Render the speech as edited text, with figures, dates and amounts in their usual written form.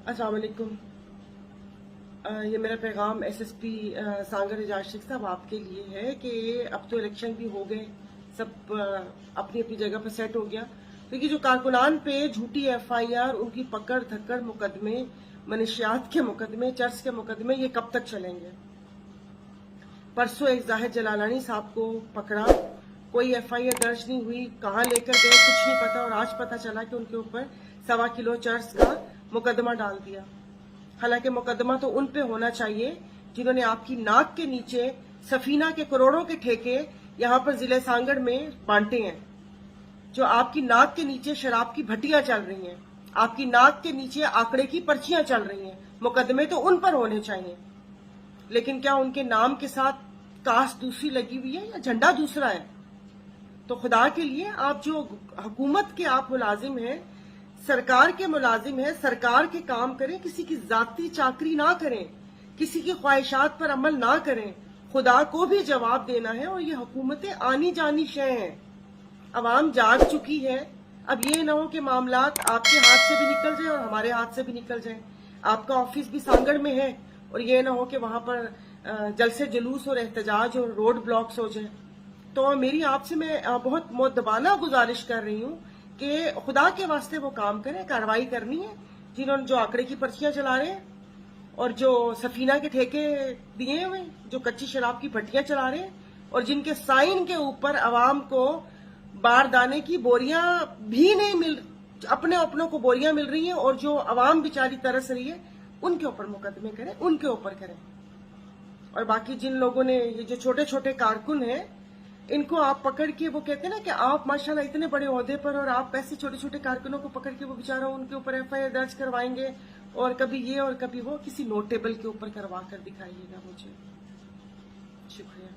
अस्सलाम वालेकुम। ये मेरा पैगाम एसएसपी सांगर एजाज शेख साहब आपके लिए है कि अब तो इलेक्शन भी हो गए, सब अपनी अपनी जगह पर सेट हो गया। तो ये जो कारकुनान पे झूठी एफआईआर, उनकी पकड़ धक्कड़ मुकदमे, मनशियात के मुकदमे, चर्च के मुकदमे, ये कब तक चलेंगे? परसों एक जाहिद जलालानी साहब को पकड़ा, कोई एफआईआर दर्ज नहीं हुई, कहाँ लेकर गए कुछ नहीं पता, और आज पता चला कि उनके ऊपर 1.25 किलो चर्च का मुकदमा डाल दिया। हालांकि मुकदमा तो उन पे होना चाहिए जिन्होंने आपकी नाक के नीचे सफीना के करोड़ों के ठेके यहाँ पर जिले सांगड़ में बांटे हैं, जो आपकी नाक के नीचे शराब की भट्टियां चल रही हैं, आपकी नाक के नीचे आंकड़े की पर्चियां चल रही हैं। मुकदमे तो उन पर होने चाहिए, लेकिन क्या उनके नाम के साथ कास्ट दूसरी लगी हुई है या झंडा दूसरा है? तो खुदा के लिए, आप जो हुकूमत के आप मुलाजिम हैं, सरकार के मुलाजिम हैं, सरकार के काम करें, किसी की जाती चाकरी ना करें, किसी की ख्वाहिशात पर अमल ना करें। खुदा को भी जवाब देना है, और ये हुकूमतें आनी जानी शय हैं। अवाम जाग चुकी है। अब ये ना हो कि मामलात आपके हाथ से भी निकल जाए और हमारे हाथ से भी निकल जाए। आपका ऑफिस भी सांगड़ में है, और ये ना हो कि वहां पर जलसे जुलूस और एहतजाज और रोड ब्लॉक्स हो जाए। तो मेरी आपसे मैं बहुत मुद्दबाना गुजारिश कर रही हूँ कि खुदा के वास्ते वो काम करें, कार्रवाई करनी है जिन्होंने जो आंकड़े की पर्चियां चला रहे हैं और जो सफीना के ठेके दिए हुए, जो कच्ची शराब की भट्टियां चला रहे हैं, और जिनके साइन के ऊपर अवाम को बारदाने की बोरियां भी नहीं मिल, अपने अपनों को बोरियां मिल रही हैं, और जो अवाम बेचारी तरस रही है, उनके ऊपर मुकदमे करें, उनके ऊपर करें। और बाकी जिन लोगों ने, ये जो छोटे छोटे कारकुन हैं, इनको आप पकड़ के, वो कहते हैं ना कि आप माशाल्लाह इतने बड़े ओहदे पर, और आप ऐसे छोटे छोटे कारकुनों को पकड़ के वो बेचारा उनके ऊपर एफआईआर दर्ज करवाएंगे, और कभी ये और कभी वो, किसी नोट टेबल के ऊपर करवा कर दिखाइएगा मुझे। शुक्रिया।